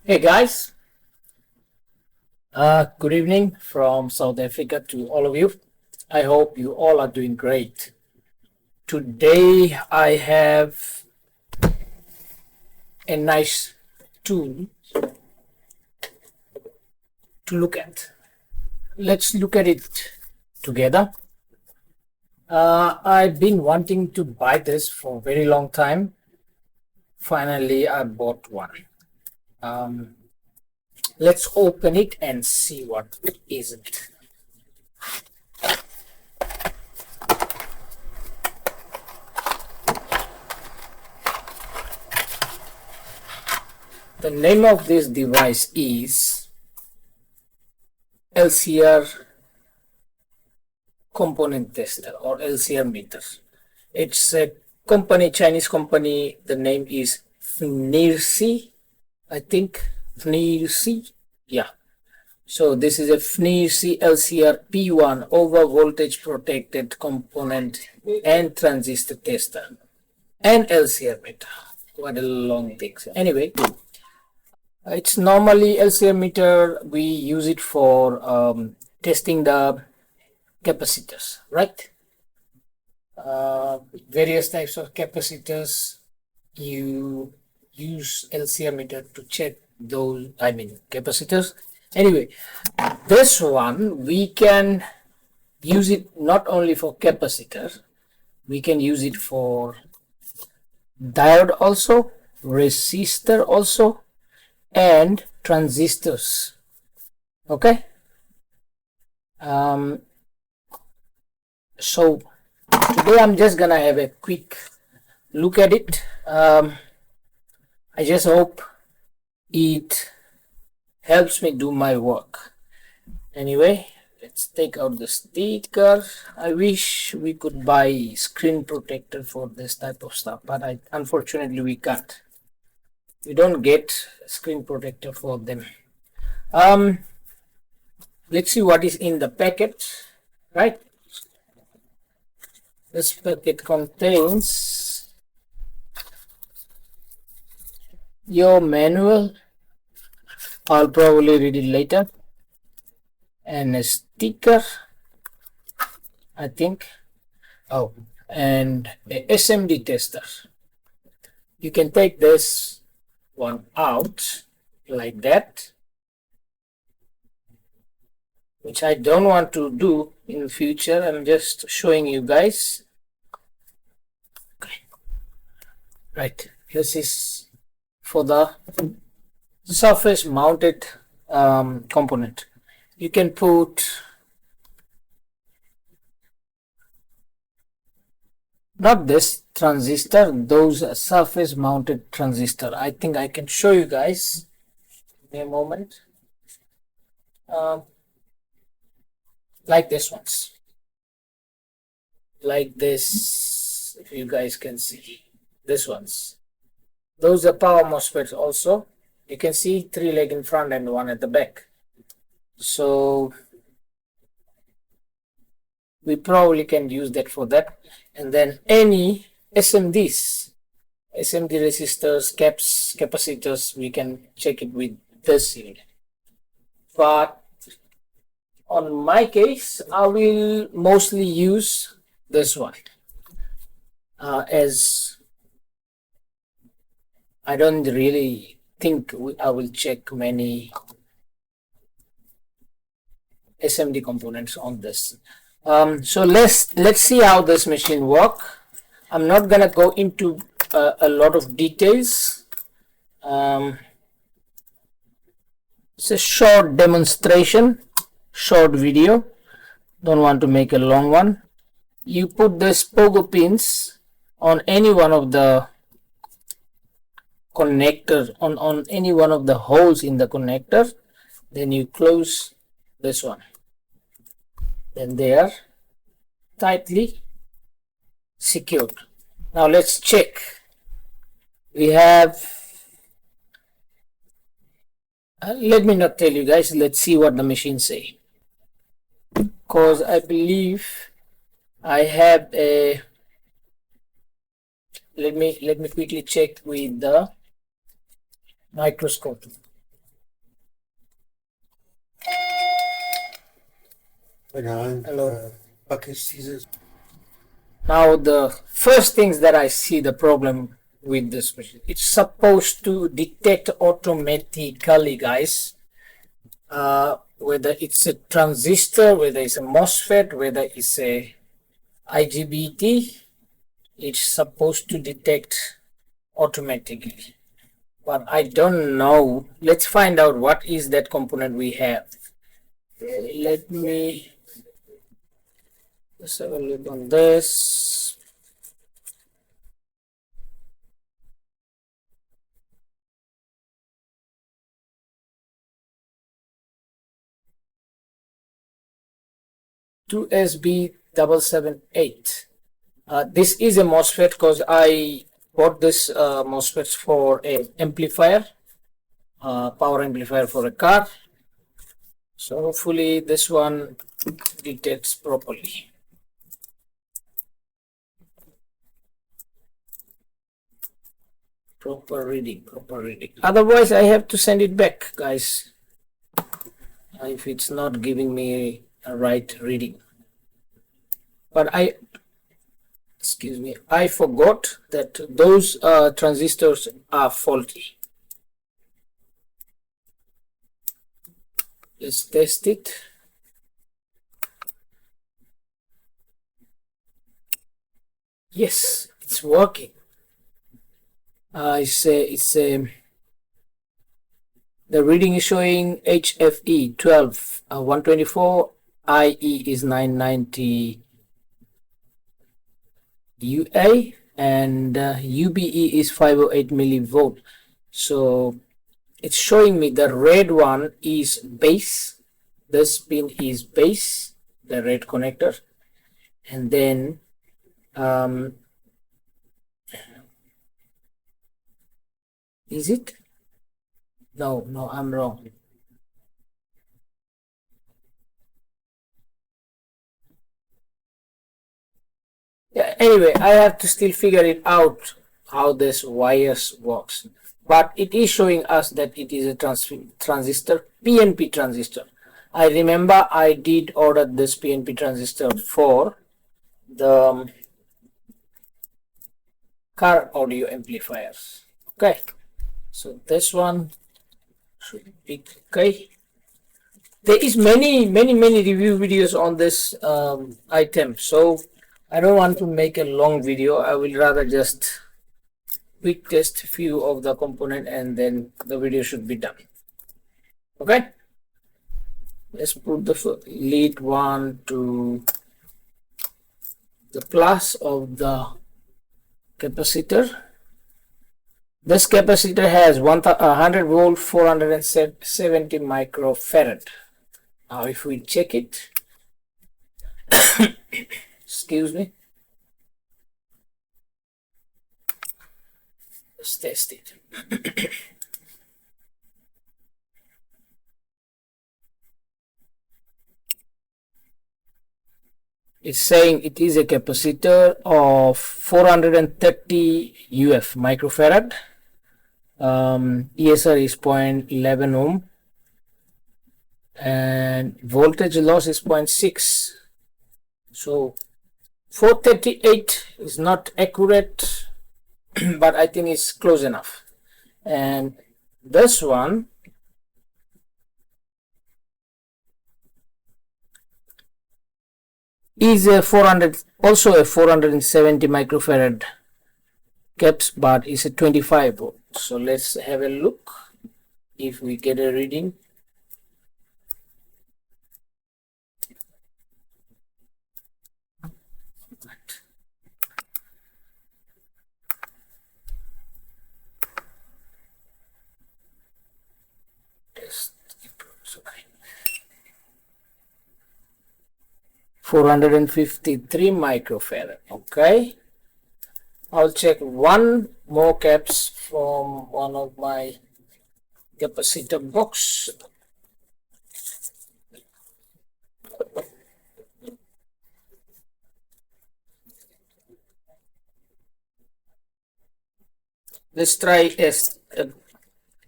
Hey guys, good evening from South Africa to all of you. I hope you all are doing great. Today I have a nice tool to look at. Let's look at it together. I've been wanting to buy this for a very long time. Finally, I bought one. Let's open it and see what is it. The name of this device is LCR component tester or LCR meter. It's a company, Chinese company. The name is FNIRSI, I think. FNIRSI, yeah. So this is a FNIRSI LCR-P1 over voltage protected component and transistor tester and LCR meter. What a long thing. Anyway, it's normally LCR meter. We use it for testing the capacitors, right? Various types of capacitors. You use LCR meter to check those, capacitors. Anyway, this one we can use it not only for capacitor, we can use it for diode also, resistor also, and transistors. Okay. So today I'm just gonna have a quick look at it. I just hope it helps me do my work. Anyway, let's take out the sticker. I wish we could buy screen protector for this type of stuff, but unfortunately we can't. We don't get screen protector for them. Let's see what is in the packet, right? This packet contains your manual. I'll probably read it later, and a sticker, I think. Oh, and a SMD tester. You can take this one out like that, which I don't want to do in the future. I'm just showing you guys. Okay. Right, this is for the surface mounted component. You can put not this transistor, those surface mounted transistor. I think I can show you guys in a moment. Like this ones, like this, if you guys can see this ones. Those are power MOSFETs also. You can see 3 leg in front and 1 at the back. So we probably can use that for that. And then any SMDs, SMD resistors, caps, capacitors, we can check it with this unit. But on my case, I will mostly use this one, as I don't really think I will check many SMD components on this. So let's see how this machine work. I'm not gonna go into a lot of details. It's a short demonstration, short video. Don't want to make a long one. You put this pogo pins on any one of the connector, on any one of the holes in the connector, then you close this one, then they are tightly secured. Now let's check. We have let me not tell you guys, let's see what the machine say, because I believe I have a, let me quickly check with the microscope. Hello. Now the first things that I see the problem with this machine, it's supposed to detect automatically, guys, whether it's a transistor, whether it's a MOSFET, whether it's a IGBT, it's supposed to detect automatically. But I don't know. Let's find out what is that component we have. Let me just have a look on this. USB778. This is a MOSFET because I bought this MOSFETs for an amplifier, power amplifier for a car. So hopefully this one detects properly. Proper reading. Otherwise I have to send it back, guys, if it's not giving me a right reading. But I forgot that those transistors are faulty. Let's test it. Yes, it's working. The reading is showing HFE 12 124, IE is 990 UA, and UBE is 508 millivolt. So it's showing me the red one is base, this pin is base, the red connector, and then is it? No, I'm wrong. Yeah, anyway, I have to still figure it out how this wires works. But it is showing us that it is a transistor, PNP transistor. I remember I did order this PNP transistor for the car audio amplifiers. Okay, so this one should be okay. There is many review videos on this item, so I don't want to make a long video. I will rather just quick test a few of the component and then the video should be done. Okay, let's put the lead one to the plus of the capacitor. This capacitor has 100 volt 470 microfarad. Now if we check it, excuse me, let's test it. It's saying it is a capacitor of 430 UF microfarad. ESR is 0.11 ohm and voltage loss is 0.6. So 438 is not accurate, but I think it's close enough. And this one is a 400, also a 470 microfarad caps, but it's a 25 volt. So let's have a look if we get a reading. Test 453 microfarad. Okay, I'll check one more caps from one of my capacitor box. Let's try a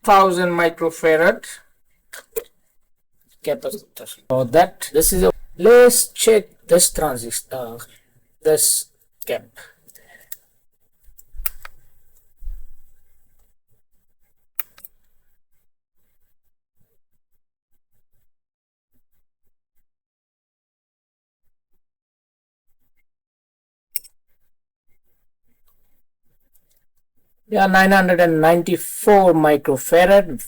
1000 microfarad capacitor. So that this is a Let's check this transistor, this cap. Yeah, 994 microfarad,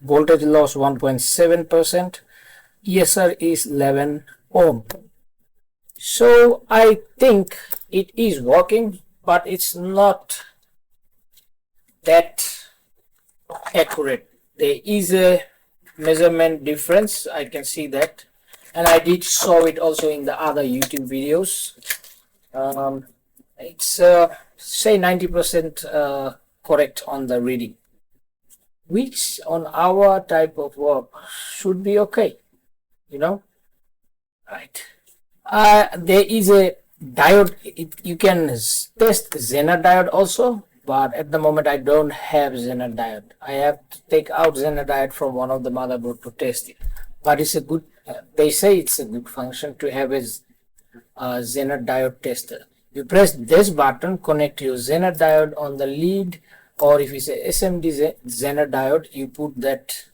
voltage loss 1.7%, ESR is 11 ohm. So I think it is working, but it's not that accurate. There is a measurement difference, I can see that, and I did show it also in the other YouTube videos. It's say 90% correct on the reading, which on our type of work should be okay, you know, right? There is a diode. You can test Zener diode also, but at the moment I don't have Zener diode. I have to take out Zener diode from one of the motherboard to test it. But it's a good, they say it's a good function to have a Zener diode tester. You press this button, connect your Zener diode on the lead, or if it's a SMD Zener diode, you put that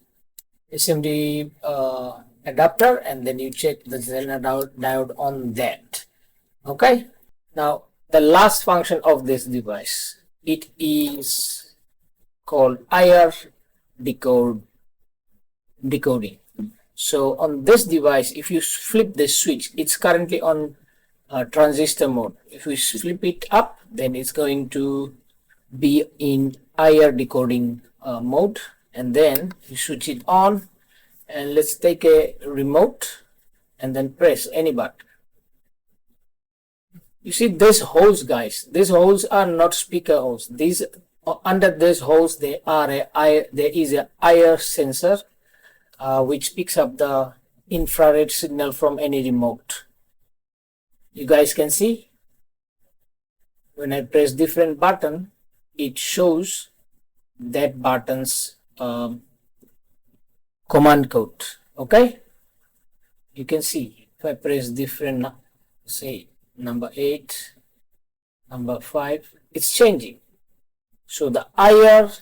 SMD adapter and then you check the Zener diode on that. Okay, now the last function of this device, it is called IR decoding. So on this device, if you flip the switch, it's currently on transistor mode. If we flip it up, then it's going to be in IR decoding mode, and then you switch it on, and let's take a remote and then press any button. You see these holes, guys, these holes are not speaker holes. These under these holes there is a IR sensor which picks up the infrared signal from any remote. You guys can see when I press different button, it shows that button's command code. Okay, you can see if I press different, say number 8, number 5, it's changing. So the IR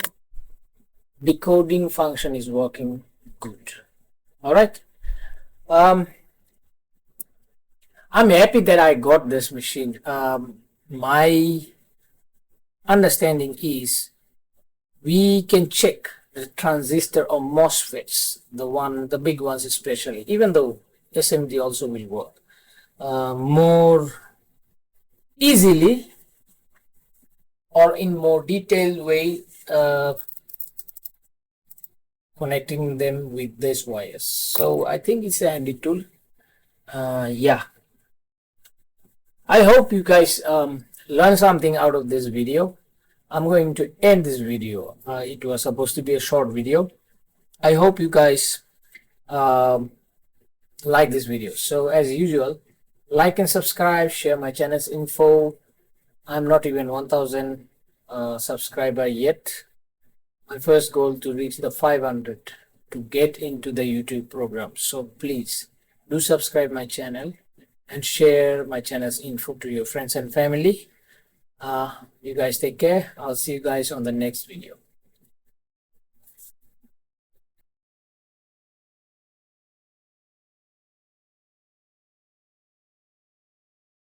decoding function is working good. All right. I'm happy that I got this machine. My understanding is we can check the transistor or MOSFETs, the big ones especially, even though SMD also will work more easily or in more detailed way, connecting them with these wires. So I think it's a handy tool. Yeah, I hope you guys learn something out of this video. I'm going to end this video. It was supposed to be a short video. I hope you guys like this video. So as usual, like and subscribe, share my channel's info. I'm not even 1000 subscriber yet. My first goal to reach the 500 to get into the YouTube program. So please do subscribe my channel and share my channel's info to your friends and family. You guys take care. I'll see you guys on the next video.